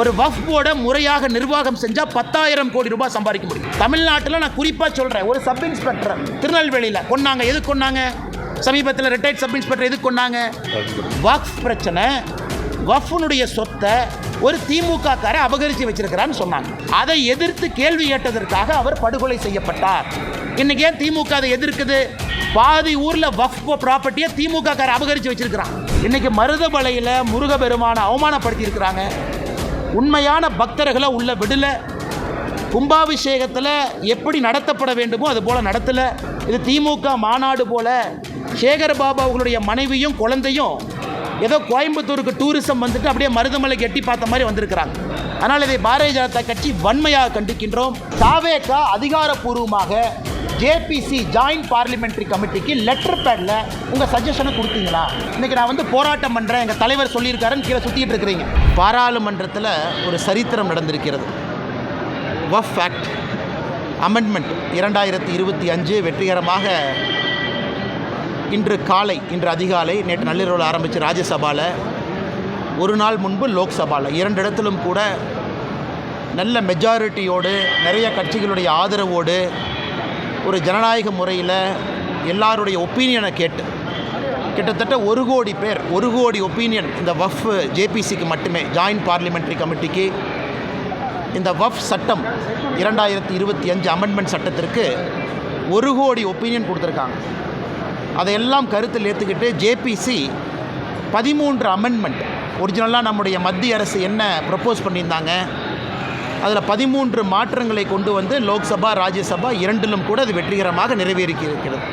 ஒரு வக்ஃப் போர்டை முறையாக நிர்வாகம் செஞ்சால் 10,000 கோடி ரூபாய் சம்பாதிக்க முடியும். தமிழ்நாட்டில் நான் குறிப்பாக சொல்கிறேன், ஒரு சப் இன்ஸ்பெக்டர் திருநெல்வேலியில் கொன்னாங்க. எது கொன்னாங்க? சமீபத்தில் ரிட்டையர்ட் சப் இன்ஸ்பெக்டர் எது கொன்னாங்க? வக்ஃப் பிரச்சனை, வக்ஃபுனுடைய சொத்தை ஒரு திமுக காரை அபகரித்து வச்சிருக்கிறான்னு சொன்னாங்க. அதை எதிர்த்து கேள்வி கேட்டதற்காக அவர் படுகொலை செய்யப்பட்டார். இன்னைக்கு ஏன் திமுக அதை எதிர்க்குது? பாதி ஊரில் வக்ஃப் ப்ராப்பர்ட்டியை திமுக காரை அபகரித்து வச்சிருக்கிறான். இன்னைக்கு மருதமலையில் முருகபெருமான அவமானப்படுத்தி இருக்கிறாங்க. உண்மையான பக்தர்களை உள்ள விடல. கும்பாபிஷேகத்தில் எப்படி நடத்தப்பட வேண்டுமோ அது போல் நடத்தலை. இது திமுக மாநாடு போல சேகர் பாபு அவர்களுடைய மனைவியும் குழந்தையும் ஏதோ கோயம்புத்தூருக்கு டூரிசம் வந்துட்டு அப்படியே மருதமலைக்கு எட்டி பார்த்த மாதிரி வந்திருக்கிறாங்க. அதனால் இதை பாரதிய ஜனதா கட்சி வன்மையாக கண்டிக்கின்றோம். தாவேகா அதிகாரப்பூர்வமாக ஜேபிசி ஜாயிண்ட் பார்லிமெண்ட்ரி கமிட்டிக்கு லெட்டர் பேடில் உங்கள் சஜஷனை கொடுத்தீங்களா? இன்றைக்கி நான் வந்து போராட்டம் பண்ணுறேன், எங்கள் தலைவர் சொல்லியிருக்காருன்னு கீழே சுற்றிட்டு இருக்கிறீங்க. பாராளுமன்றத்தில் ஒரு சரித்திரம் நடந்திருக்கிறது. வக்ஃப் ஆக்ட் அமெண்ட்மெண்ட் 2025 வெற்றிகரமாக இன்று அதிகாலை நேற்று நள்ளிரவில் ஆரம்பித்து ராஜ்யசபாவில், ஒரு நாள் முன்பு லோக்சபாவில் 2 இடத்திலும் கூட நல்ல மெஜாரிட்டியோடு நிறைய கட்சிகளுடைய ஆதரவோடு ஒரு ஜனநாயக முறையில் எல்லாருடைய ஒப்பீனியனை கேட்டு கிட்டத்தட்ட 1 கோடி பேர் 1 கோடி ஒப்பீனியன் இந்த வக்ஃப் ஜேபிசிக்கு மட்டுமே, ஜாயிண்ட் பார்லிமெண்ட்ரி கமிட்டிக்கு இந்த வக்ஃப் சட்டம் 2025 அமெண்ட்மெண்ட் சட்டத்திற்கு 1 கோடி ஒப்பீனியன் கொடுத்துருக்காங்க. அதையெல்லாம் கருத்தில் ஏற்றுக்கிட்டு ஜேபிசி 13 அமெண்ட்மெண்ட் ஒரிஜினலாக நம்முடைய மத்திய அரசு என்ன ப்ரப்போஸ் பண்ணியிருந்தாங்க அதில் 13 மாற்றங்களை கொண்டு வந்து லோக்சபா ராஜ்யசபா 2லும் கூட அது வெற்றிகரமாக நிறைவேறியிருக்கிறது.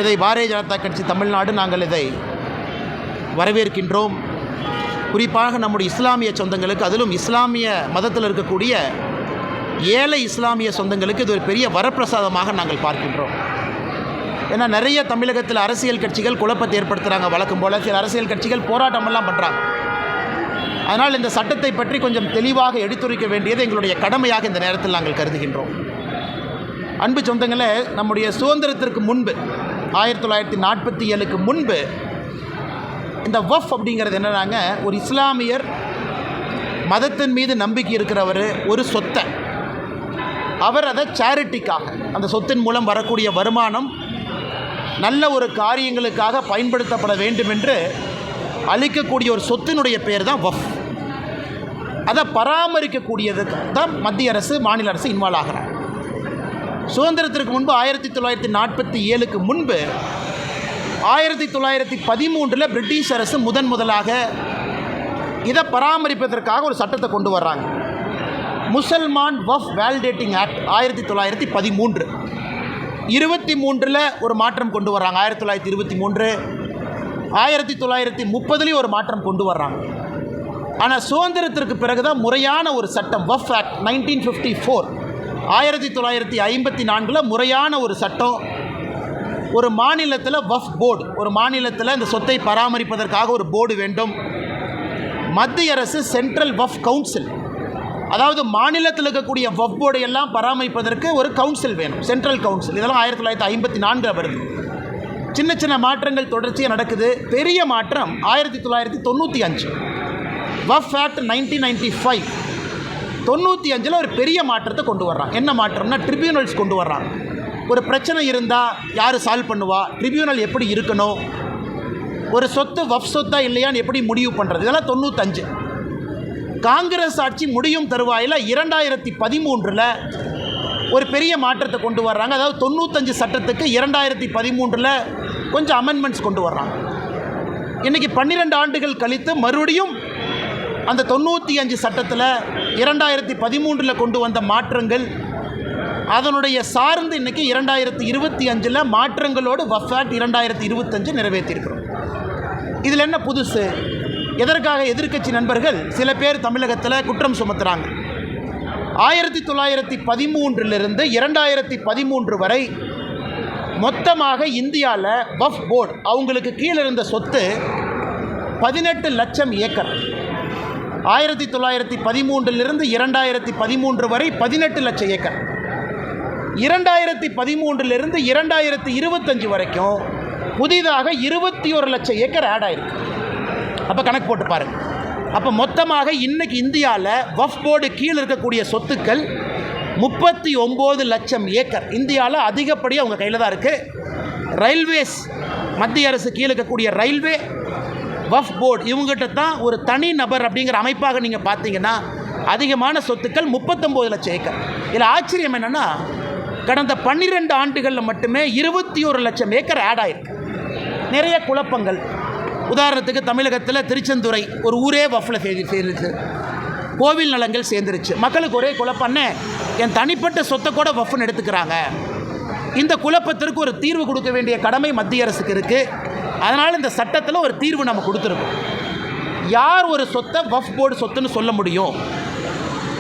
இதை பாரதிய ஜனதா கட்சி தமிழ்நாடு நாங்கள் இதை வரவேற்கின்றோம். குறிப்பாக நம்முடைய இஸ்லாமிய சொந்தங்களுக்கு, அதிலும் இஸ்லாமிய மதத்தில் இருக்கக்கூடிய ஏழை இஸ்லாமிய சொந்தங்களுக்கு இது ஒரு பெரிய வரப்பிரசாதமாக நாங்கள் பார்க்கின்றோம். ஏன்னா நிறைய தமிழகத்தில் அரசியல் கட்சிகள் குழப்பத்தை ஏற்படுத்துகிறாங்க. வழக்கம் போல் சில அரசியல் கட்சிகள் போராட்டமெல்லாம் பண்ணுறாங்க. அதனால் இந்த சட்டத்தை பற்றி கொஞ்சம் தெளிவாக எடுத்துரைக்க வேண்டியது எங்களுடைய கடமையாக இந்த நேரத்தில் நாங்கள் கருதுகின்றோம். அன்பு சொந்தங்களே, நம்முடைய சுதந்திரத்திற்கு முன்பு 1947க்கு முன்பு இந்த வக்ஃப் அப்படிங்கிறது என்னன்னாங்க, ஒரு இஸ்லாமியர் மதத்தின் மீது நம்பிக்கை இருக்கிறவர் ஒரு சொத்தை அவர் அதை சேரிட்டிக்காக, அந்த சொத்தின் மூலம் வரக்கூடிய வருமானம் நல்ல ஒரு காரியங்களுக்காக பயன்படுத்தப்பட வேண்டும் என்று அளிக்கக்கூடிய ஒரு சொத்தினுடைய பேர் தான் வக்ஃப். அதை பராமரிக்கக்கூடியதுக்கு தான் மத்திய அரசு மாநில அரசு இன்வால்வ் ஆகிறாங்க. சுதந்திரத்திற்கு முன்பு 1947க்கு முன்பு 1913 பிரிட்டிஷ் அரசு முதலாக இதை பராமரிப்பதற்காக ஒரு சட்டத்தை கொண்டு வர்றாங்க. முசல்மான் வக்ஃப் வேலிடேட்டிங் ஆக்ட் 1913. 23 ஒரு மாற்றம் கொண்டு வர்றாங்க. 1923 1930 ஒரு மாற்றம் கொண்டு வர்றாங்க. ஆனால் சுதந்திரத்திற்கு பிறகுதான் முறையான ஒரு சட்டம் வக்ஃப் ஆக்ட் 1954 1954 முறையான ஒரு சட்டம். ஒரு மாநிலத்தில் வக்ஃப் போர்டு, ஒரு மாநிலத்தில் இந்த சொத்தை பராமரிப்பதற்காக ஒரு போர்டு வேண்டும். மத்திய அரசு சென்ட்ரல் வக்ஃப் கவுன்சில், அதாவது மாநிலத்தில் இருக்கக்கூடிய வக்ஃப் போர்டு எல்லாம் பராமரிப்பதற்கு ஒரு கவுன்சில் வேணும், சென்ட்ரல் கவுன்சில். இதெல்லாம் 1954 வருது. சின்ன சின்ன மாற்றங்கள் தொடர்ச்சியாக நடக்குது. பெரிய மாற்றம் 1995 வக்ஃப் ஆக்ட் 1995 95 ஒரு பெரிய மாற்றத்தை கொண்டு வர்றாங்க. என்ன மாற்றம்னா ட்ரிபியூனல்ஸ் கொண்டு வர்றாங்க. ஒரு பிரச்சனை இருந்தால் யார் சால்வ் பண்ணுவா, ட்ரிபியூனல் எப்படி இருக்கணும், ஒரு சொத்து வக்ஃப் சொத்தா இல்லையான்னு எப்படி முடிவு பண்ணுறது, இதெல்லாம் 95. காங்கிரஸ் ஆட்சி முடியும் தருவாயில் 2013 ஒரு பெரிய மாற்றத்தை கொண்டு வர்றாங்க. அதாவது 95 சட்டத்துக்கு 2013 கொஞ்சம் அமெண்ட்மெண்ட்ஸ் கொண்டு வர்றாங்க. இன்றைக்கி 12 ஆண்டுகள் கழித்து மறுபடியும் அந்த 95 சட்டத்தில் 2013 கொண்டு வந்த மாற்றங்கள் அதனுடைய சார்ந்து இன்றைக்கி 2025 மாற்றங்களோடு வக்ஃப் ஆக்ட் 2025 நிறைவேற்றியிருக்கிறோம். இதில் என்ன புதுசு? எதற்காக எதிர்க்கட்சி நண்பர்கள் சில பேர் தமிழகத்தில் குற்றம் சுமத்துகிறாங்க. 1913 2013 வரை மொத்தமாக இந்தியாவில் வக்ஃப் போர்டு அவங்களுக்கு கீழே இருந்த சொத்து 18 லட்சம் ஏக்கர். 1913 2013 வரை 18 லட்சம் ஏக்கர். 2013 2025 வரைக்கும் புதிதாக 21 லட்சம் ஏக்கர் ஆட் ஆயிருக்கு. அப்போ கணக்கு போட்டு பாருங்கள். அப்போ மொத்தமாக இன்றைக்கி இந்தியாவில் வக்ஃப் போர்டு கீழே இருக்கக்கூடிய சொத்துக்கள் 39 லட்சம் ஏக்கர். இந்தியாவில் அதிகப்படியாக அவங்க கையில் தான் இருக்குது. ரயில்வேஸ், மத்திய அரசு கீழே இருக்கக்கூடிய ரயில்வே, வக்ஃப் போர்டு இவங்ககிட்ட தான் ஒரு தனி நபர் அப்படிங்கிற அமைப்பாக நீங்கள் பார்த்தீங்கன்னா அதிகமான சொத்துக்கள் 39 லட்சம் ஏக்கர். இதில் ஆச்சரியம் என்னென்னா கடந்த 12 ஆண்டுகளில் மட்டுமே 21 லட்சம் ஏக்கர் ஆட் ஆகிருக்கு. நிறைய குழப்பங்கள். உதாரணத்துக்கு தமிழகத்தில் திருச்செந்துறை ஒரு ஊரே வஃப்பில் சேர்ந்துருச்சு, கோவில் நலங்கள் சேர்ந்துருச்சு. மக்களுக்கு ஒரே குழப்பம்னே என் தனிப்பட்ட சொத்தை கூட வஃப்னு எடுத்துக்கிறாங்க. இந்த குழப்பத்திற்கு ஒரு தீர்வு கொடுக்க வேண்டிய கடமை மத்திய அரசுக்கு இருக்குது. அதனால் இந்த சட்டத்தில் ஒரு தீர்வு நம்ம கொடுத்துருக்கோம். யார் ஒரு சொத்தை வக்ஃப் போர்டு சொத்துன்னு சொல்ல முடியும்?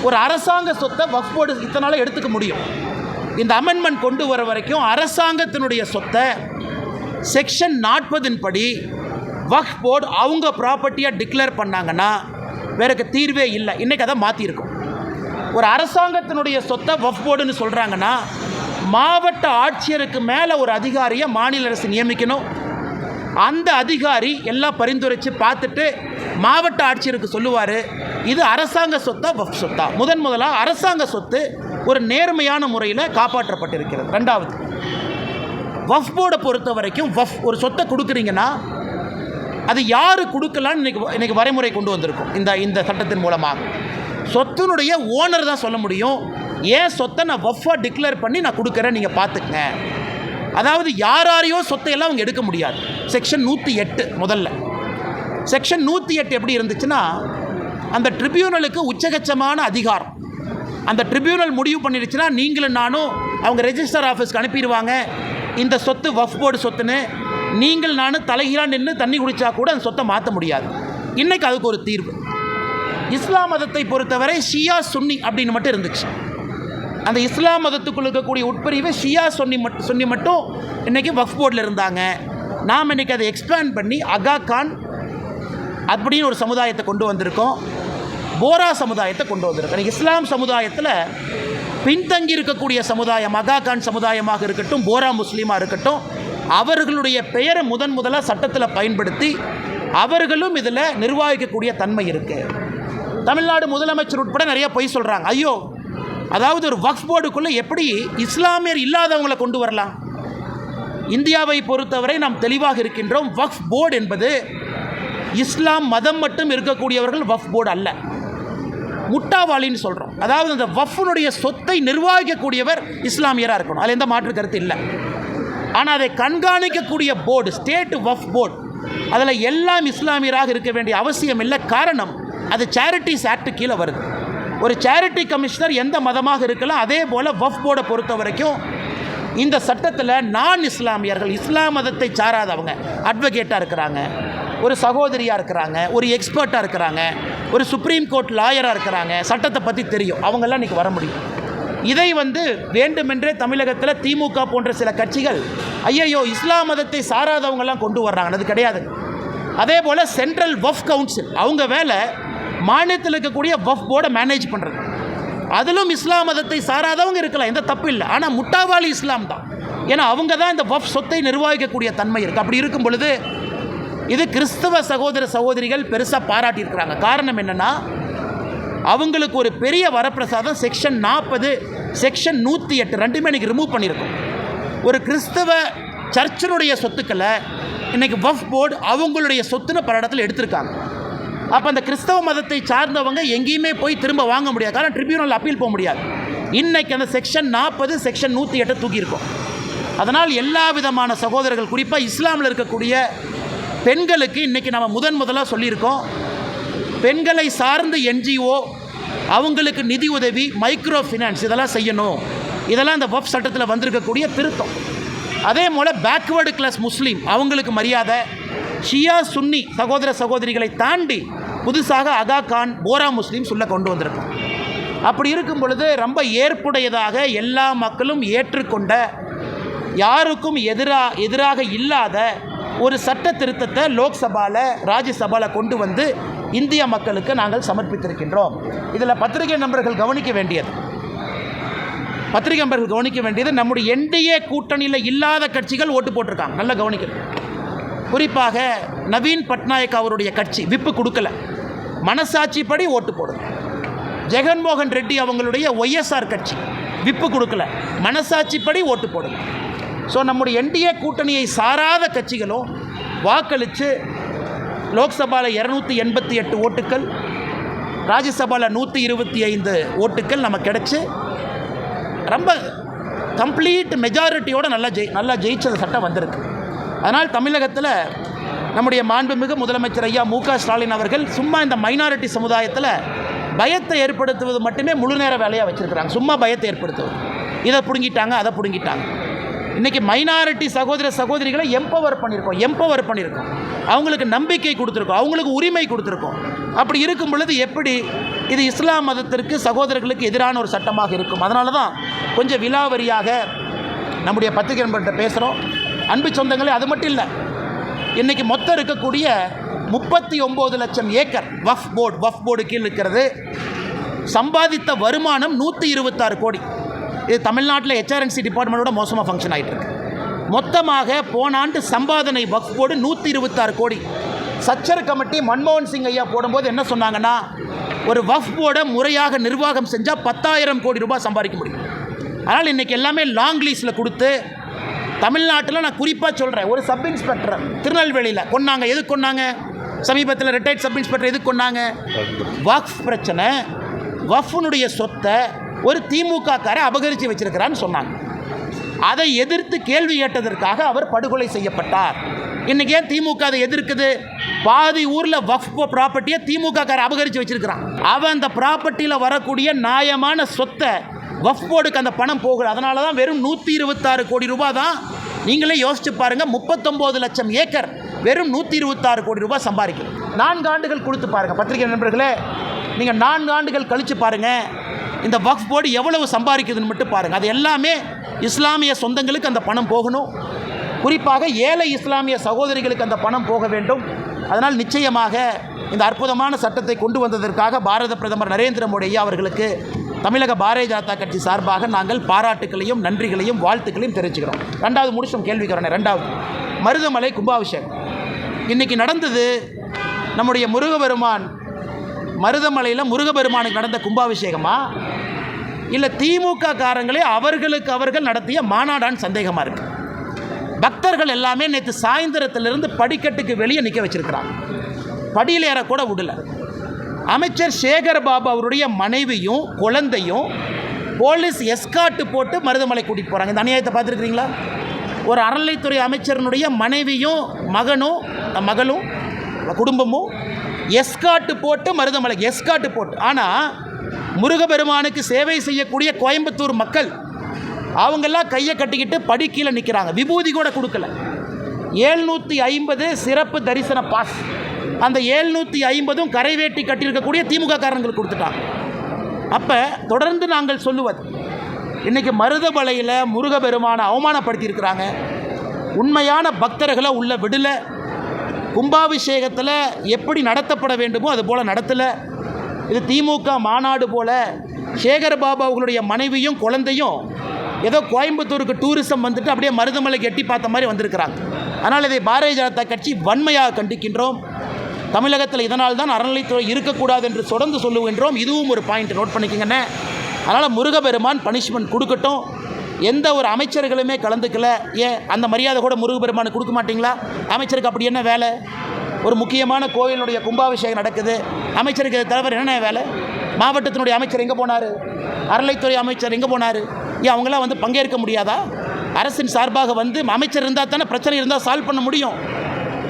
ஒரு அரசாங்க சொத்தை வக்ஃப் போர்டு இத்தனால எடுத்துக்க முடியும். இந்த அமெண்ட்மெண்ட் கொண்டு வர வரைக்கும் அரசாங்கத்தினுடைய சொத்தை செக்ஷன் 40 படி வக்ஃப் போர்டு அவங்க ப்ராப்பர்ட்டியாக டிக்ளேர் பண்ணாங்கன்னா வேறக்கு தீர்வே இல்லை. இன்றைக்கி அதை மாற்றிருக்கும். ஒரு அரசாங்கத்தினுடைய சொத்தை வக்ஃப் போர்டுன்னு சொல்கிறாங்கன்னா மாவட்ட ஆட்சியருக்கு மேலே ஒரு அதிகாரியை மாநில அரசு நியமிக்கணும். அந்த அதிகாரி எல்லாம் பரிந்துரைச்சு பார்த்துட்டு மாவட்ட ஆட்சியருக்கு சொல்லுவார் இது அரசாங்க சொத்தா வக்ஃப் சொத்தா. முதலாக அரசாங்க சொத்து ஒரு நேர்மையான முறையில் காப்பாற்றப்பட்டிருக்கிறது. ரெண்டாவது, வக்ஃப் போர்டை பொறுத்த வரைக்கும் ஒரு சொத்தை கொடுக்குறீங்கன்னா அது யார் கொடுக்கலான்னு இன்றைக்கி வரைமுறை கொண்டு வந்திருக்கும். இந்த சட்டத்தின் மூலமாக சொத்தினுடைய ஓனர் தான் சொல்ல முடியும், ஏன் சொத்தை நான் வக்ஃபாக டிக்ளேர் பண்ணி நான் கொடுக்குறேன், நீங்கள் பார்த்துக்கங்க. அதாவது யாரையோ சொத்தையெல்லாம் அவங்க எடுக்க முடியாது. செக்ஷன் 108 முதல்ல. செக்ஷன் 108 எப்படி இருந்துச்சுன்னா அந்த ட்ரிபியூனலுக்கு உச்சகட்சமான அதிகாரம். அந்த ட்ரிபியூனல் முடிவு பண்ணிடுச்சுன்னா நீங்களும் நானும் அவங்க ரெஜிஸ்டர் ஆஃபீஸ்க்கு அனுப்பிடுவாங்க, இந்த சொத்து வக்ஃப் போர்டு சொத்துன்னு. நீங்கள் நானும் தலைகீழாக நின்று தண்ணி குடித்தா கூட அந்த சொத்தை மாற்ற முடியாது. இன்றைக்கி அதுக்கு ஒரு தீர்வு. இஸ்லாம் மதத்தை பொறுத்தவரை ஷியா சுன்னி அப்படின்னு மட்டும் இருந்துச்சு. அந்த இஸ்லாம் மதத்துக்குள்ள இருக்கக்கூடிய உட்பிரிவு ஷியா சுன்னி மட்டும் இன்றைக்கி வக்ஃப் போர்டில் இருந்தாங்க. நாம் இன்றைக்கி அதை எக்ஸ்பேண்ட் பண்ணி அகா கான் அப்படின்னு ஒரு சமுதாயத்தை கொண்டு வந்திருக்கோம், போரா சமுதாயத்தை கொண்டு வந்திருக்கோம். இஸ்லாம் சமுதாயத்தில் பின்தங்கி இருக்கக்கூடிய சமுதாயம் அகா கான் சமுதாயமாக இருக்கட்டும், போரா முஸ்லீமாக இருக்கட்டும், அவர்களுடைய பெயரை முதலாக சட்டத்தில் பயன்படுத்தி அவர்களும் இதில் நிர்வகிக்கக்கூடிய தன்மை இருக்குது. தமிழ்நாடு முதலமைச்சர் உட்பட நிறைய பொய் சொல்கிறாங்க. ஐயோ, அதாவது ஒரு வக்ஃப் போர்டுக்குள்ளே எப்படி இஸ்லாமியர் இல்லாதவங்களை கொண்டு வரலாம்? இந்தியாவை பொறுத்தவரை நாம் தெளிவாக இருக்கின்றோம். வக்ஃப் போர்டு என்பது இஸ்லாம் மதம் மட்டும் இருக்கக்கூடியவர்கள் வக்ஃப் போர்டு அல்ல. முட்டாவாளின்னு சொல்கிறோம். அதாவது அந்த வக்ஃபினுடைய சொத்தை நிர்வகிக்கக்கூடியவர் இஸ்லாமியராக இருக்கணும், அதில் எந்த மாற்று கருத்து இல்லை. ஆனால் அதை கண்காணிக்கக்கூடிய போர்டு ஸ்டேட் வக்ஃப் போர்டு, அதில் எல்லாம் இஸ்லாமியராக இருக்க வேண்டிய அவசியம் இல்லை. காரணம், அது சேரிட்டிஸ் ஆக்ட் கீழே வருது. ஒரு சேரிட்டி கமிஷனர் எந்த மதமாக இருக்கலாம். அதே போல் வக்ஃப் போர்டை பொறுத்த வரைக்கும் இந்த சட்டத்தில் நான் இஸ்லாமியர்கள், இஸ்லாம் மதத்தை சாராதவங்க அட்வொகேட்டாக இருக்கிறாங்க, ஒரு சகோதரியாக இருக்கிறாங்க, ஒரு எக்ஸ்பர்ட்டாக இருக்கிறாங்க, ஒரு சுப்ரீம் கோர்ட் லாயராக இருக்கிறாங்க, சட்டத்தை பற்றி தெரியும், அவங்கெல்லாம் இன்றைக்கி வர முடியும். இதை வேண்டுமென்றே தமிழகத்தில் திமுக போன்ற சில கட்சிகள் ஐயையோ இஸ்லாம் மதத்தை சாராதவங்கெல்லாம் கொண்டு வர்றாங்க. அது கிடையாது. அதே போல் சென்ட்ரல் வக்ஃப் கவுன்சில் அவங்க வேலை மாநிலத்தில் இருக்கக்கூடிய வக்ஃப் போர்டை மேனேஜ் பண்ணுறது. அதிலும் இஸ்லாம் மதத்தை சாராதவங்க இருக்கலாம், எந்த தப்பு இல்லை. ஆனால் முட்டாவாளி இஸ்லாம் தான். ஏன்னா அவங்க தான் இந்த வக்ஃப் சொத்தை நிர்வகிக்கக்கூடிய தன்மை இருக்குது. அப்படி இருக்கும் பொழுது இது கிறிஸ்தவ சகோதர சகோதரிகள் பெருசாக பாராட்டியிருக்கிறாங்க. காரணம் என்னென்னா அவங்களுக்கு ஒரு பெரிய வரப்பிரசாதம் செக்ஷன் 40, செக்ஷன் 108 ரெண்டுமே இன்றைக்கி ரிமூவ் பண்ணியிருக்கோம். ஒரு கிறிஸ்தவ சர்ச்சினுடைய சொத்துக்களை இன்றைக்கி வக்ஃப் போர்டு அவங்களுடைய சொத்துன்னு பல இடத்துல எடுத்திருக்காங்க. அப்போ அந்த கிறிஸ்தவ மதத்தை சார்ந்தவங்க எங்கேயுமே போய் திரும்ப வாங்க முடியாது. காரணம் ட்ரிபியூனல் அப்பீல் போக முடியாது. இன்றைக்கி அந்த செக்ஷன் 40, செக்ஷன் 108 தூக்கியிருக்கோம். அதனால் எல்லா விதமான சகோதரர்கள், குறிப்பாக இஸ்லாமில் இருக்கக்கூடிய பெண்களுக்கு இன்றைக்கி நம்ம முதலாக சொல்லியிருக்கோம். பெண்களை சார்ந்த என்ஜிஓ அவங்களுக்கு நிதி உதவி, மைக்ரோ ஃபினான்ஸ் இதெல்லாம் செய்யணும். இதெல்லாம் இந்த வக்ஃப் சட்டத்தில் வந்திருக்கக்கூடிய திருத்தம். அதே போல் பேக்வேர்டு கிளாஸ் முஸ்லீம் அவங்களுக்கு மரியாதை, ஷியா சுன்னி சகோதர சகோதரிகளை தாண்டி புதுசாக அகா கான், போரா முஸ்லீம் சொல்ல கொண்டு வந்திருக்கோம். அப்படி இருக்கும் பொழுது ரொம்ப ஏற்புடையதாக எல்லா மக்களும் ஏற்றுக்கொண்ட, யாருக்கும் எதிராக இல்லாத ஒரு சட்ட திருத்தத்தை லோக்சபாவில் ராஜ்யசபாவில் கொண்டு வந்து இந்திய மக்களுக்கு நாங்கள் சமர்ப்பித்திருக்கின்றோம். இதில் பத்திரிகை நண்பர்கள் கவனிக்க வேண்டியது நம்முடைய என்டிஏ கூட்டணியில் இல்லாத கட்சிகள் ஓட்டு போட்டிருக்காங்க. நல்லா கவனிக்கணும். குறிப்பாக நவீன் பட்நாயக் அவருடைய கட்சி விப்பு கொடுக்கல. மனசாட்சிப்படி ஓட்டு போடுங்க. ஜெகன்மோகன் ரெட்டி அவங்களுடைய ஒய்எஸ்ஆர் கட்சி விப்பு கொடுக்கல, மனசாட்சிப்படி ஓட்டு போடுங்க. ஸோ நம்முடைய என்டிஏ கூட்டணியை சாராத கட்சிகளும் வாக்களித்து லோக்சபாவில் 288 ஓட்டுக்கள், ராஜ்யசபாவில் 125 ஓட்டுக்கள் நமக்கு கிடச்சி ரொம்ப கம்ப்ளீட் மெஜாரிட்டியோடு நல்லா ஜெயிச்ச சட்டம் வந்திருக்கு. அதனால் தமிழகத்தில் நம்முடைய மாண்புமிகு முதலமைச்சர் ஐயா மு.க. ஸ்டாலின் அவர்கள் சும்மா இந்த மைனாரிட்டி சமுதாயத்தில் பயத்தை ஏற்படுத்துவது மட்டுமே முழு நேர வேலையாக வச்சுருக்கிறாங்க. சும்மா பயத்தை ஏற்படுத்துவது, இதை பிடுங்கிட்டாங்க அதை பிடுங்கிட்டாங்க. இன்றைக்கி மைனாரிட்டி சகோதர சகோதரிகளை எம்பவர் பண்ணியிருக்கோம், அவங்களுக்கு நம்பிக்கை கொடுத்துருக்கோம், அவங்களுக்கு உரிமை கொடுத்துருக்கோம். அப்படி இருக்கும் பொழுது எப்படி இது இஸ்லாம் மதத்திற்கு சகோதரர்களுக்கு எதிரான ஒரு சட்டமாக இருக்கும்? அதனால தான் கொஞ்சம் விலாவரியாக நம்முடைய பத்திரிகை நண்பர்கிட்ட பேசுகிறோம். அன்பு சொந்தங்களே, அது மட்டும் இல்லை, இன்றைக்கி மொத்தம் இருக்கக்கூடிய 39 லட்சம் ஏக்கர் வஃப் போர்டு கீழ் இருக்கிறது. சம்பாதித்த வருமானம் 126 கோடி. இது தமிழ்நாட்டில் HRNC டிபார்ட்மெண்ட்டோட மோசமாக ஃபங்க்ஷன் ஆகிட்டு இருக்கு. மொத்தமாக போன ஆண்டு சம்பாதனை வஃப் போர்டு 126 கோடி. சச்சர் கமிட்டி மன்மோகன் சிங் ஐயா போடும்போது என்ன சொன்னாங்கன்னா, ஒரு வஃப் போர்டை முறையாக நிர்வாகம் செஞ்சால் 10,000 கோடி ரூபாய் சம்பாதிக்க முடியும். அதனால் இன்றைக்கி எல்லாமே லாங் லீஸில் கொடுத்து தமிழ்நாட்டில் நான் குறிப்பாக சொல்கிறேன், ஒரு சப் இன்ஸ்பெக்டர் திருநெல்வேலியில் கொன்னாங்க. எதுக்கு கொன்னாங்க? சமீபத்தில் ரிட்டையர்ட் சப் இன்ஸ்பெக்டர் எதுக்கு கொன்னாங்க? வக்ஃப் பிரச்சனை, வஃப்னுடைய சொத்தை ஒரு திமுககாரை அபகரித்து வச்சிருக்கிறான்னு சொன்னாங்க. அதை எதிர்த்து கேள்வி கேட்டதற்காக அவர் படுகொலை செய்யப்பட்டார். இன்றைக்கி ஏன் திமுக அதை எதிர்க்குது? பாதி ஊரில் வக்ஃப் ப்ராப்பர்ட்டியை திமுககாரை அபகரித்து வச்சிருக்கிறான். அவன் அந்த ப்ராப்பர்ட்டியில் வரக்கூடிய நியாயமான சொத்தை வக்ஃப் போர்டுக்கு அந்த பணம் போகல. அதனால தான் வெறும் 126 கோடி ரூபாய் தான். நீங்களே யோசிச்சு பாருங்கள், 39 லட்சம் ஏக்கர் வெறும் 126 கோடி ரூபாய் சம்பாதிக்கும். 4 ஆண்டுகள் கொடுத்து பாருங்கள் பத்திரிகை நண்பர்களே, நீங்கள் 4 ஆண்டுகள் கழித்து பாருங்கள் இந்த வக்ஃப் போர்டு எவ்வளவு சம்பாதிக்குதுன்னு மட்டும் பாருங்கள். அது எல்லாமே இஸ்லாமிய சொந்தங்களுக்கு அந்த பணம் போகணும். குறிப்பாக ஏழை இஸ்லாமிய சகோதரிகளுக்கு அந்த பணம் போக வேண்டும். அதனால் நிச்சயமாக இந்த அற்புதமான சட்டத்தை கொண்டு வந்ததற்காக பாரத பிரதமர் நரேந்திர மோடி ஐயா அவர்களுக்கு தமிழக பாரதிய ஜனதா கட்சி சார்பாக நாங்கள் பாராட்டுக்களையும் நன்றிகளையும் வாழ்த்துக்களையும் தெரிவிச்சுக்கிறோம். 2வது முடிச்சோம் கேள்விக்கிறோம். 2வது மருதமலை கும்பாபிஷேகம் இன்றைக்கி நடந்தது. நம்முடைய முருகபெருமான் மருதமலையில் முருகபெருமானுக்கு நடந்த கும்பாபிஷேகமா இல்லை திமுக காரங்களே அவர்கள் நடத்திய மாநாடான்னு சந்தேகமாக இருக்குது. பக்தர்கள் எல்லாமே நேற்று சாயந்தரத்திலிருந்து படிக்கட்டுக்கு வெளியே நிற்க வச்சிருக்கிறாங்க. படியில் ஏறக்கூட விடல. அமைச்சர் சேகர் பாபு அவருடைய மனைவியும் குழந்தையும் போலீஸ் எஸ்கார்ட்டு போட்டு மருதமலை கூட்டிகிட்டு போகிறாங்க. இந்த அநியாயத்தை பார்த்துருக்கிறீங்களா? ஒரு அறநிலைத்துறை அமைச்சரனுடைய மனைவியும் மகளும் குடும்பமும் எஸ்கார்ட்டு போட்டு மருதமலைக்கு எஸ்கார்ட்டு போட்டு. ஆனால் முருகபெருமானுக்கு சேவை செய்யக்கூடிய கோயம்புத்தூர் மக்கள் அவங்கெல்லாம் கையை கட்டிக்கிட்டு படி கீழே நிற்கிறாங்க. விபூதி கூட கொடுக்கல. 750 சிறப்பு தரிசன பாஸ், அந்த 750 கரைவேட்டி கட்டியிருக்கக்கூடிய திமுக காரங்களுக்கு கொடுத்துட்டாங்க. அப்போ தொடர்ந்து நாங்கள் சொல்லுவது, இன்றைக்கி மருதமலையில் முருகபெருமானை அவமானப்படுத்தியிருக்கிறாங்க. உண்மையான பக்தர்களை உள்ள விடலை. கும்பாபிஷேகத்தில் எப்படி நடத்தப்பட வேண்டுமோ அது போல் நடத்தலை. இது திமுக மாநாடு போல் சேகர் பாபு அவர்களுடைய மனைவியும் குழந்தையும் ஏதோ கோயம்புத்தூருக்கு டூரிசம் வந்துட்டு அப்படியே மருதமலைக்கு எட்டி பார்த்த மாதிரி வந்திருக்கிறாங்க. அதனால் இதை பாரதிய ஜனதா கட்சி வன்மையாக கண்டிக்கின்றோம். தமிழகத்தில் இதனால் தான் அறநிலைத்துறை இருக்கக்கூடாது என்று தொடர்ந்து சொல்லுகின்றோம். இதுவும் ஒரு பாயிண்ட் நோட் பண்ணிக்கங்கண்ணே. அதனால் முருகபெருமான் பனிஷ்மெண்ட் கொடுக்கட்டும். எந்த ஒரு அமைச்சர்களுமே கலந்துக்கல. ஏன் அந்த மரியாதை கூட முருகபெருமானுக்கு கொடுக்க மாட்டிங்களா? அமைச்சருக்கு அப்படி என்ன வேலை? ஒரு முக்கியமான கோயிலுடைய கும்பாபிஷேகம் நடக்குது, அமைச்சருக்கு தலைவர் என்ன வேலை? மாவட்டத்தினுடைய அமைச்சர் எங்கே போனார்? அறநிலைத்துறை அமைச்சர் எங்கே போனார்? ஏன் அவங்களாம் வந்து பங்கேற்க முடியாதா? அரசின் சார்பாக வந்து அமைச்சர் இருந்தால் தானே பிரச்சனை இருந்தால் சால்வ் பண்ண முடியும்.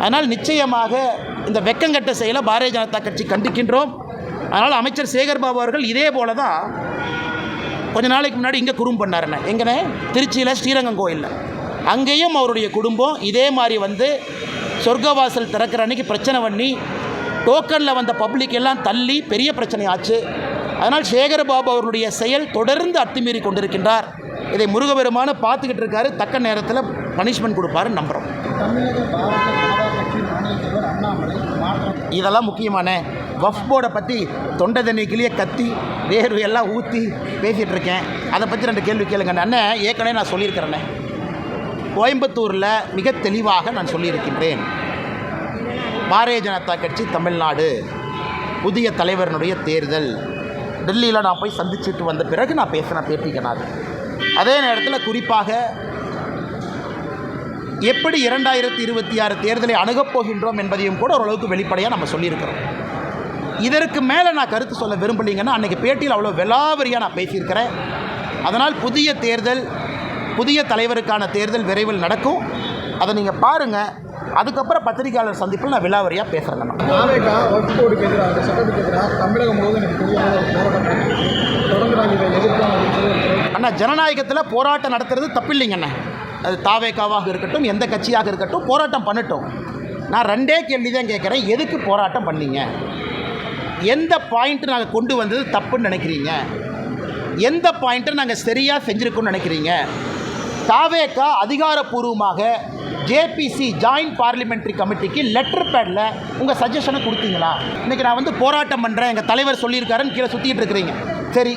அதனால் நிச்சயமாக இந்த வெக்கங்கட்ட செயலை பாரதிய ஜனதா கட்சி கண்டிக்கின்றோம். அதனால் அமைச்சர் சேகர் பாபு அவர்கள் இதே போல தான் கொஞ்ச நாளைக்கு முன்னாடி இங்கே குறும் பண்ணாருண்ணே. எங்கண்ணே? திருச்சியில் ஸ்ரீரங்கம் கோயிலில். அங்கேயும் அவருடைய குடும்பம் இதே மாதிரி வந்து சொர்க்கவாசல் திறக்கிற அன்றைக்கி பிரச்சனை பண்ணி டோக்கனில் வந்த பப்ளிக் எல்லாம் தள்ளி பெரிய பிரச்சனை ஆச்சு. அதனால் சேகர் பாபு அவர்களுடைய செயல் தொடர்ந்து அத்துமீறி கொண்டிருக்கின்றார். இதை முருகபெருமான பார்த்துக்கிட்டு இருக்காரு. தக்க நேரத்தில் பனிஷ்மெண்ட் கொடுப்பாருன்னு நம்புகிறோம். இதெல்லாம் முக்கியமான வஃப் போர்டை பற்றி தொண்டை தண்ணிக்கிலேயே கத்தி வேறு எல்லாம் ஊற்றி பேசிகிட்டு இருக்கேன். அதை பற்றி 2 கேள்வி கேளுங்க அண்ணன். ஏற்கனவே நான் சொல்லியிருக்கிறேண்ணே, கோயம்புத்தூரில் மிக தெளிவாக நான் சொல்லியிருக்கின்றேன். பாரதிய ஜனதா கட்சி தமிழ்நாடு புதிய தலைவரனுடைய தேர்தல். டெல்லியில் நான் போய் சந்திச்சுட்டு வந்த பிறகு நான் பேசினேன் பேட்டிக்கனார். அதே நேரத்தில் குறிப்பாக எப்படி 2026 தேர்தலை அணுகப் போகின்றோம் என்பதையும் கூட ஓரளவுக்கு வெளிப்படையாக நம்ம சொல்லியிருக்கிறோம். இதற்கு மேலே நான் கருத்து சொல்ல விரும்பலைங்கன்னா அன்றைக்கி பேட்டியில் அவ்வளோ விலாவரியாக நான் பேசியிருக்கிறேன். அதனால் புதிய தேர்தல், புதிய தலைவருக்கான தேர்தல் விரைவில் நடக்கும். அதை நீங்கள் பாருங்கள். அதுக்கப்புறம் பத்திரிகையாளர் சந்திப்பில் நான் விலாவரியாக பேசுகிறேங்கண்ணா. வக்ஃபோர்டுக்கு எதிராக சட்டத்துக்கு எதிராக தமிழகம் முழுவதும் அண்ணா, ஜனநாயகத்தில் போராட்டம் நடத்துறது தப்பில்லைங்கண்ணா. அது தாவேக்காவாக இருக்கட்டும், எந்த கட்சியாக இருக்கட்டும், போராட்டம் பண்ணட்டும். நான் 2 கேள்வி தான் கேட்குறேன். எதுக்கு போராட்டம் பண்ணீங்க? எந்த பாயிண்ட்டு நாங்கள் கொண்டு வந்தது தப்புன்னு நினைக்கிறீங்க? எந்த பாயிண்ட்டை நாங்கள் சரியாக செஞ்சுருக்கோன்னு நினைக்கிறீங்க? தாவேக்கா அதிகாரப்பூர்வமாக ஜேபிசி ஜாயின்ட் பார்லிமெண்ட்ரி கமிட்டிக்கு லெட்டர் பேடில் உங்கள் சஜஷனை கொடுத்தீங்களா? இன்றைக்கி நான் போராட்டம் பண்ணுறேன், எங்கள் தலைவர் சொல்லியிருக்காருன்னு கீழே சுற்றிட்டு இருக்கிறீங்க. சரி,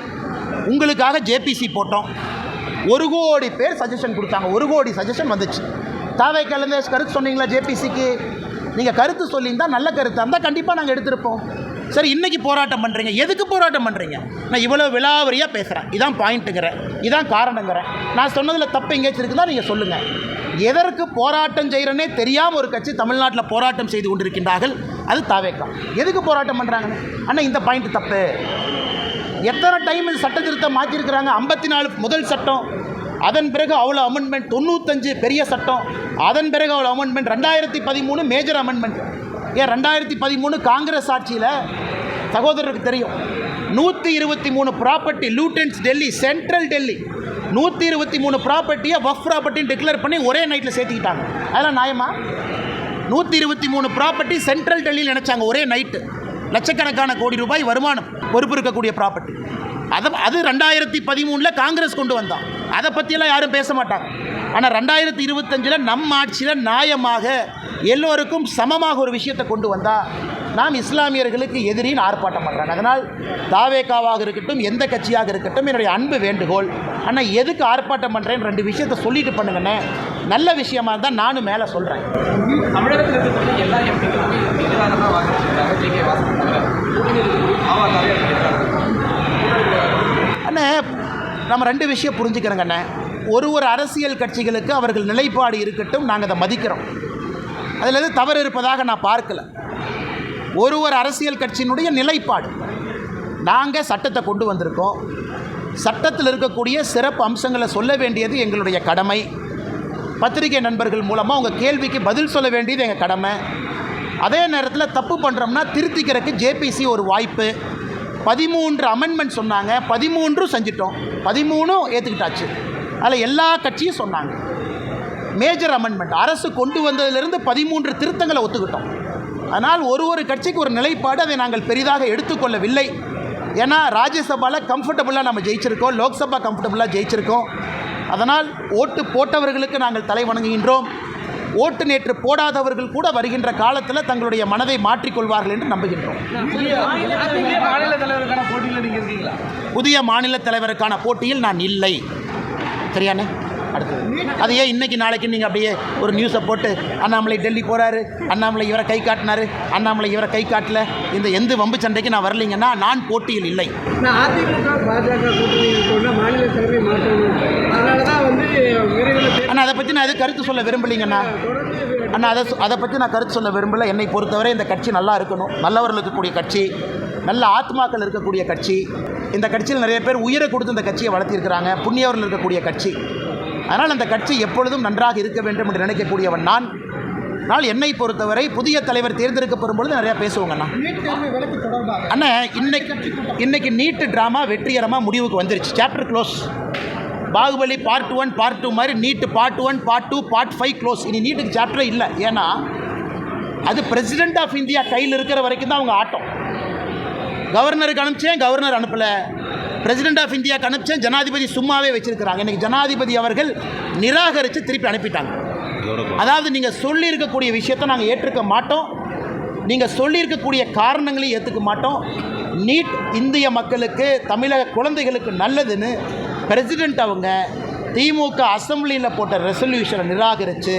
உங்களுக்காக ஜேபிசி போட்டோம். 1 கோடி பேர் சஜஷன் கொடுத்தாங்க. 1 கோடி சஜஷன் வந்துச்சு. தாவேக்காலேருந்து கருத்து சொன்னீங்களா? ஜேபிசிக்கு நீங்கள் கருத்து சொல்லியிருந்தால் நல்ல கருத்தாக இருந்தால் கண்டிப்பாக நாங்கள் எடுத்திருப்போம். சரி, இன்றைக்கி போராட்டம் பண்ணுறீங்க. எதுக்கு போராட்டம் பண்ணுறீங்க? நான் இவ்வளோ விலாவரியாக பேசுகிறேன். இதான் பாயிண்ட்டுங்கிறேன், இதான் காரணங்கிறேன். நான் சொன்னதில் தப்பு எங்கேயாச்சும் இருக்குதா நீங்கள் சொல்லுங்கள். எதற்கு போராட்டம் செய்கிறனே தெரியாமல் ஒரு கட்சி தமிழ்நாட்டில் போராட்டம் செய்து கொண்டிருக்கின்றார்கள். அது தாவேக்கா. எதுக்கு போராட்டம் பண்ணுறாங்கன்னு ஆனால் இந்த பாயிண்ட் தப்பு. எத்தனை டைம் இது சட்ட திருத்தம் மாற்றிருக்கிறாங்க? 54 முதல் சட்டம், அதன் பிறகு அவ்வளோ அமெண்ட்மெண்ட், 95 பெரிய சட்டம், அதன் பிறகு அவ்வளோ அமெண்ட்மெண்ட், 2013 மேஜர் அமெண்ட்மெண்ட். ஏன் 2013 காங்கிரஸ் ஆட்சியில் சகோதரருக்கு தெரியும், 123 ப்ராப்பர்ட்டி லூட்டன்ஸ் டெல்லி, சென்ட்ரல் டெல்லி 123 ப்ராப்பர்ட்டியை வஃப் ப்ராப்பர்ட்டின்னு டிக்ளேர் பண்ணி ஒரே நைட்டில் சேர்த்துக்கிட்டாங்க. அதெல்லாம் நியாயமா? 123 ப்ராப்பர்ட்டி சென்ட்ரல் டெல்லியில் நினச்சாங்க ஒரே நைட்டு. லட்சக்கணக்கான கோடி ரூபாய் வருமானம் பொறுப்பு இருக்கக்கூடிய ப்ராப்பர்ட்டி. அது 2013 காங்கிரஸ் கொண்டு வந்தான். அதை பற்றியெல்லாம் யாரும் பேச மாட்டாங்க. ஆனால் 2025 நம்ம ஆட்சியில் நியாயமாக எல்லோருக்கும் சமமாக ஒரு விஷயத்தை கொண்டு வந்தால் நாம் இஸ்லாமியர்களுக்கு எதிரின்னு ஆர்ப்பாட்டம் பண்ணுறாங்க. அதனால் தாவேக்காவாக இருக்கட்டும், எந்த கட்சியாக இருக்கட்டும், என்னுடைய அன்பு வேண்டுகோள், ஆனால் எதுக்கு ஆர்ப்பாட்டம் பண்ணுறேன்னு 2 விஷயத்தை சொல்லிட்டு பண்ணுங்கண்ணே. நல்ல விஷயமா இருந்தால் நானும் மேலே சொல்கிறேன். தமிழகத்தில் இருக்கக்கூடிய எல்லா எம்பிக்களுமே அண்ணே, நம்ம 2 விஷயம் புரிஞ்சுக்கிறோங்கண்ணே. ஒரு அரசியல் கட்சிகளுக்கு அவர்கள் நிலைப்பாடு இருக்கட்டும், நாங்கள் அதை மதிக்கிறோம். அதில் எது தவறு இருப்பதாக நான் பார்க்கல. ஒரு அரசியல் கட்சியினுடைய நிலைப்பாடு. நாங்கள் சட்டத்தை கொண்டு வந்திருக்கோம். சட்டத்தில் இருக்கக்கூடிய சிறப்பு அம்சங்களை சொல்ல வேண்டியது எங்களுடைய கடமை. பத்திரிகை நண்பர்கள் மூலமாக உங்கள் கேள்விக்கு பதில் சொல்ல வேண்டியது எங்கள் கடமை. அதே நேரத்தில் தப்பு பண்ணுறோம்னா திருத்திக்கிறதுக்கு ஜேபிசி ஒரு வாய்ப்பு. 13 அமெண்ட்மெண்ட் சொன்னாங்க, 13 செஞ்சிட்டோம், 13 ஏற்றுக்கிட்டாச்சு. அதில் எல்லா கட்சியும் சொன்னாங்க. மேஜர் அமெண்ட்மெண்ட் அரசு கொண்டு வந்ததிலிருந்து 13 திருத்தங்களை ஒத்துக்கிட்டோம். அதனால் ஒரு கட்சிக்கு ஒரு நிலைப்பாடு, அதை நாங்கள் பெரிதாக எடுத்துக்கொள்ளவில்லை. ஏன்னா ராஜ்யசபாவில் கம்ஃபர்டபுளாக நம்ம ஜெயிச்சிருக்கோம், லோக்சபா கம்ஃபர்டபுளாக ஜெயிச்சிருக்கோம். அதனால் ஓட்டு போட்டவர்களுக்கு நாங்கள் தலை வணங்குகின்றோம். ஓட்டு நேற்று போடாதவர்கள் கூட வருகின்ற காலத்தில் தங்களுடைய மனதை மாற்றிக்கொள்வார்கள் என்று நம்புகின்றோம். புதிய மாநில தலைவருக்கான போட்டியில் நான் இல்லை. சரியானே? அடுத்தது அது ஏன் இன்றைக்கி நாளைக்கு நீங்கள் அப்படியே ஒரு நியூஸை போட்டு அண்ணாமலை டெல்லி போகிறாரு, அண்ணாமலை இவரை கை காட்டினார், அண்ணாமலை இவரை கை காட்டல, இந்த எந்த வம்பு சண்டைக்கு நான் வரலைங்கன்னா நான் போட்டியில் இல்லை. அண்ணா அதை பற்றி நான் எது கருத்து சொல்ல விரும்பலைங்கண்ணா. அண்ணா அதை பற்றி நான் கருத்து சொல்ல விரும்பலை. என்னை பொறுத்தவரை இந்த கட்சி நல்லா இருக்கணும், நல்லவர்கள் இருக்கக்கூடிய கட்சி, நல்ல ஆத்மாக்கள் இருக்கக்கூடிய கட்சி. இந்த கட்சியில் நிறைய பேர் உயிரை கொடுத்து இந்த கட்சியை வளர்த்திருக்கிறாங்க, புண்ணியவர்கள் இருக்கக்கூடிய கட்சி. அதனால் அந்த கட்சி எப்பொழுதும் நன்றாக இருக்க வேண்டும் என்று நினைக்கக்கூடியவன் நான். ஆனால் என்னை பொறுத்தவரை புதிய தலைவர் தேர்ந்தெடுக்கப்படும் பொழுது நிறையா பேசுவோங்கண்ணா. அண்ணா இன்னைக்கு நீட்டு ட்ராமா வெற்றிகரமாக முடிவுக்கு வந்துருச்சு. Chapter close. Baahubali part 1 part 2 மாதிரி நீட்டு பார்ட் 1 பார்ட் 2 பார்ட் 5 க்ளோஸ். இனி நீட்டுக்கு சாப்டரே இல்லை. ஏன்னா அது பிரசிடென்ட் ஆஃப் இந்தியா கையில் இருக்கிற வரைக்கும் தான் அவங்க ஆட்டம். கவர்னருக்கு அனுப்பிச்சேன், கவர்னர் அனுப்பலை. பிரசிடென்ட் ஆஃப் இந்தியாவுக்கு அனுப்பிச்சேன், ஜனாதிபதி சும்மாவே வச்சுருக்கிறாங்க. இன்றைக்கி ஜனாதிபதி அவர்கள் நிராகரித்து திருப்பி அனுப்பிட்டாங்க. அதாவது நீங்கள் சொல்லியிருக்கக்கூடிய விஷயத்தை நாங்கள் ஏற்றுக்க மாட்டோம், நீங்கள் சொல்லியிருக்கக்கூடிய காரணங்களையும் ஏற்றுக்க மாட்டோம். நீட் இந்திய மக்களுக்கு, தமிழக குழந்தைகளுக்கு நல்லதுன்னு பிரசிடெண்ட் அவங்க திமுக அசம்பிளியில் போட்ட ரெசல்யூஷனை நிராகரித்து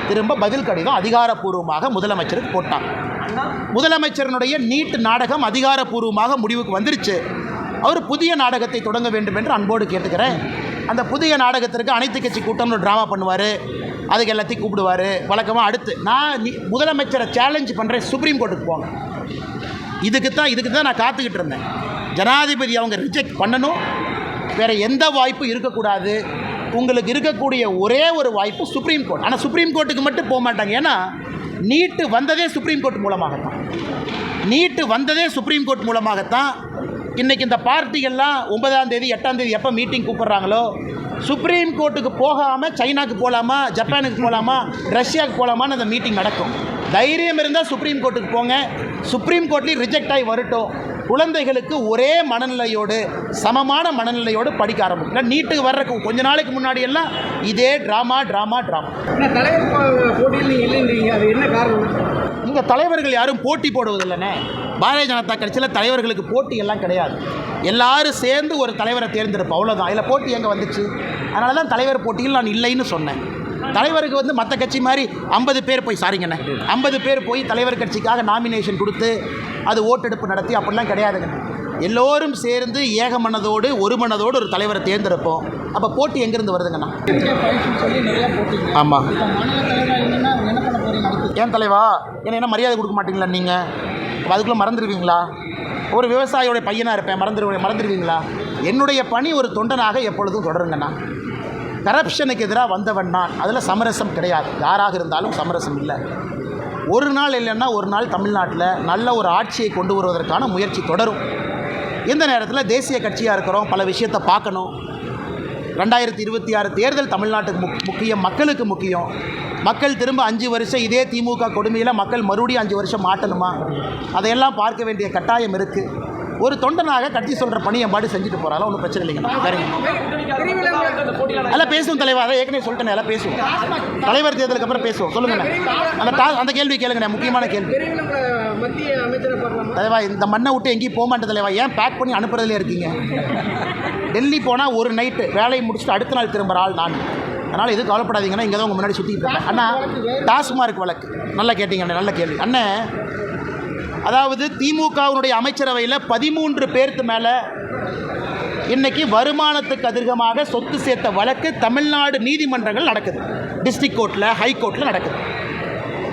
திரும்ப பதில் கடிதம் அதிகாரப்பூர்வமாக முதலமைச்சருக்கு போட்டாங்க. முதலமைச்சரனுடைய நீட் நாடகம் அதிகாரப்பூர்வமாக முடிவுக்கு வந்துருச்சு. அவர் புதிய நாடகத்தை தொடங்க வேண்டும் என்று அன்போடு கேட்டுக்கிறேன். அந்த புதிய நாடகத்திற்கு அனைத்து கட்சி கூட்டம்னு ட்ராமா பண்ணுவார், அதுக்கு எல்லாத்தையும் கூப்பிடுவார் வழக்கமாக. அடுத்து நான் முதலமைச்சரை சேலஞ்ச் பண்ணுறேன், சுப்ரீம் கோர்ட்டுக்கு போங்க. இதுக்கு தான் நான் காத்துக்கிட்டு இருந்தேன். ஜனாதிபதி அவங்க ரிஜெக்ட் பண்ணணும், வேறு எந்த வாய்ப்பும் இருக்கக்கூடாது. உங்களுக்கு இருக்கக்கூடிய ஒரே ஒரு வாய்ப்பு சுப்ரீம் கோர்ட். ஆனால் சுப்ரீம் கோர்ட்டுக்கு மட்டும் போக மாட்டாங்க. ஏன்னா நீட்டு வந்ததே சுப்ரீம் கோர்ட் மூலமாகத்தான். இன்றைக்கி இந்த பார்ட்டிகள்லாம் 9ஆம் தேதி 8ஆம் தேதி எப்போ மீட்டிங் கூப்பிட்றாங்களோ, சுப்ரீம் கோர்ட்டுக்கு போகாமல் சைனாக்கு போகலாமா, ஜப்பானுக்கு போகலாமா, ரஷ்யாவுக்கு போகலாமான்னு அந்த மீட்டிங் நடக்கும். தைரியம் இருந்தால் சுப்ரீம் கோர்ட்டுக்கு போங்க. சுப்ரீம் கோர்ட்லேயும் ரிஜெக்ட் ஆகி வரட்டும். குழந்தைகளுக்கு ஒரே மனநிலையோடு, சமமான மனநிலையோடு படிக்க ஆரம்பிக்கும். நீட்டுக்கு வர்றதுக்கு கொஞ்ச நாளைக்கு முன்னாடி எல்லாம் இதே ட்ராமா. தலைவர் போட்டியில் நீங்கள் இல்லைன்றீங்க, அது என்ன காரணம்? இங்கே தலைவர்கள் யாரும் போட்டி போடுவதில்லைண்ணே. பாரதிய ஜனதா கட்சியில் தலைவர்களுக்கு போட்டி எல்லாம் கிடையாது. எல்லாரும் சேர்ந்து ஒரு தலைவரை தேர்ந்தெடுப்போம், அவ்வளோதான். இதில் போட்டி எங்கே வந்துச்சு? அதனால தான் தலைவர் போட்டியில் நான் இல்லைன்னு சொன்னேன். தலைவருக்கு மற்ற கட்சி மாதிரி 50 பேர் போய் தலைவர் கட்சிக்காக நாமினேஷன் கொடுத்து அது ஓட்டெடுப்பு நடத்தி அப்படிலாம் கிடையாதுங்க. எல்லோரும் சேர்ந்து ஏக மனதோடு ஒரு மனதோடு ஒரு தலைவரை தேர்ந்தெடுப்போம். அப்போ போட்டி எங்கேருந்து வருதுங்கண்ணா? ஆமாம். ஏன் தலைவா என்ன மரியாதை கொடுக்க மாட்டீங்களா நீங்கள்? அதுக்குள்ளே மறந்துடுவீங்களா? ஒரு விவசாயியோடைய பையனாக இருப்பேன், மறந்துடுவீங்களா? என்னுடைய பணி ஒரு தொண்டனாக எப்பொழுதும் தொடருங்கண்ணா. கரப்ஷனுக்கு எதிராக வந்தவன் நான். அதில் சமரசம் கிடையாது. யாராக இருந்தாலும் சமரசம் இல்லை. ஒரு நாள் இல்லைன்னா ஒரு நாள் தமிழ்நாட்டில் நல்ல ஒரு ஆட்சியை கொண்டு வருவதற்கான முயற்சி தொடரும். இந்த நேரத்தில் தேசிய கட்சியாக இருக்கிறோம், பல விஷயத்தை பார்க்கணும். 2026 தேர்தல் தமிழ்நாட்டுக்கு முக்கியம், மக்களுக்கு முக்கியம். மக்கள் திரும்ப 5 வருஷம் இதே திமுக கொடுமையில் மக்கள் மறுபடியும் 5 வருஷம் மாட்டணுமா? அதையெல்லாம் பார்க்க வேண்டிய கட்டாயம் இருக்குது. ஒரு தொண்டனாக கட்சி சொல்கிற பணி என் பாடி செஞ்சுட்டு போகிறாலும் ஒன்றும் பிரச்சனை இல்லைங்க. சரிங்க, எல்லாம் பேசுவோம் தலைவா. அதை ஏற்கனவே சொல்லிட்டேன், எல்லாம் பேசுவோம். தலைவர் தேர்தலுக்கு அப்புறம் பேசுவோம். சொல்லுங்கண்ணே, அந்த கேள்வி கேளுங்கண்ணே, முக்கியமான கேள்வி. தலைவா இந்த மண்ணை விட்டு எங்கேயும் போக மாட்டேன் தலைவா. ஏன் பேக் பண்ணி அனுப்புறதுலேயே இருக்கீங்க? டெல்லி போனால் ஒரு நைட்டு வேலையை முடிச்சுட்டு அடுத்த நாள் திரும்புகிற ஆள் நான். அதனால் எதுவும் கவலைப்படாதீங்கன்னா இங்கே தான் உங்கள் முன்னாடி சுற்றிக்கிட்டு இருக்கேன். அண்ணா, டாஸ்மார்க் வழக்கு நல்லா கேட்டீங்கண்ணே, நல்ல கேள்வி அண்ணே. அதாவது திமுகவினுடைய அமைச்சரவையில் 13 பேருக்கு மேலே இன்றைக்கி வருமானத்துக்கு அதிகமாக சொத்து சேர்த்த வழக்கு தமிழ்நாடு நீதிமன்றங்கள் நடக்குது. டிஸ்ட்ரிக்ட் கோர்ட்டில், ஹைகோர்ட்டில் நடக்குது.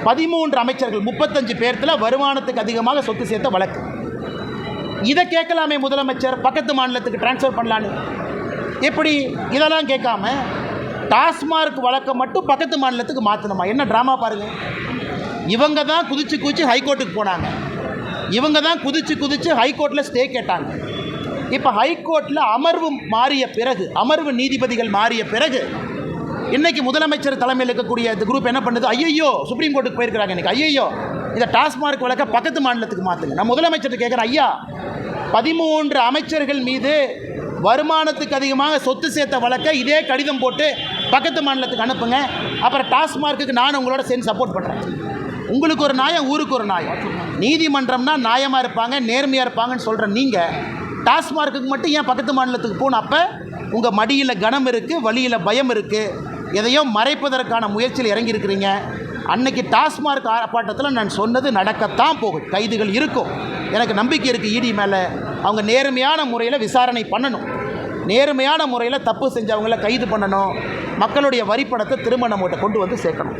13 அமைச்சர்கள் 35 பேர்த்தில் வருமானத்துக்கு அதிகமாக சொத்து சேர்த்த வழக்கு. இதை கேட்கலாமே முதலமைச்சர், பக்கத்து மாநிலத்துக்கு டிரான்ஸ்ஃபர் பண்ணலான்னு. எப்படி இதெல்லாம் கேட்காம டாஸ்மார்க் வழக்கை மட்டும் பக்கத்து மாநிலத்துக்கு மாற்றணுமா? என்ன ட்ராமா பாருங்கள். இவங்க தான் குதிச்சு ஹைகோர்ட்டுக்கு போனாங்க. இவங்க தான் குதிச்சு ஹைகோர்ட்டில் ஸ்டே கேட்டாங்க. இப்போ ஹைகோர்ட்டில் அமர்வு நீதிபதிகள் மாறிய பிறகு இன்றைக்கி முதலமைச்சர் தலைமையில் இருக்கக்கூடிய இந்த குரூப் என்ன பண்ணுது? ஐயோ சுப்ரீம் கோர்ட்டுக்கு போயிருக்கிறாங்க இன்றைக்கி. ஐயோ இந்த டாஸ்மார்க் வழக்கை பக்கத்து மாநிலத்துக்கு மாற்றுங்க. நான் முதலமைச்சர்கிட்ட கேட்குறேன், ஐயா 13 அமைச்சர்கள் மீது வருமானத்துக்கு அதிகமாக சொத்து சேர்த்த வழக்கை இதே கடிதம் போட்டு பக்கத்து மாநிலத்துக்கு அனுப்புங்க. அப்புறம் டாஸ்மார்க்குக்கு நான் உங்களோட சேர்ந்து சப்போர்ட் பண்ணுறேன். உங்களுக்கு ஒரு நியாயம், ஊருக்கு ஒரு நியாயம். நீதிமன்றம்னா நியாயமாக இருப்பாங்க, நேர்மையாக இருப்பாங்கன்னு சொல்கிற நீங்கள் டாஸ்மார்க்குக்கு மட்டும் ஏன் பக்கத்து மாநிலத்துக்கு போகணும்? அப்போ உங்கள் மடியில் கனம் இருக்குது, வழியில் பயம் இருக்குது. எதையோ மறைப்பதற்கான முயற்சியில் இறங்கியிருக்கிறீங்க. அன்னைக்கு டாஸ்மார்க் ஆர்ப்பாட்டத்தில் நான் சொன்னது நடக்கத்தான் போகுது. கைதுகள் இருக்கும். எனக்கு நம்பிக்கை இருக்குது இடி மேலே. அவங்க நேர்மையான முறையில் விசாரணை பண்ணணும். நேர்மையான முறையில் தப்பு செஞ்சவங்கள கைது பண்ணணும். மக்களுடைய வரிப்பணத்தை திரும்ப நம்மகிட்ட கொண்டு வந்து சேர்க்கணும்.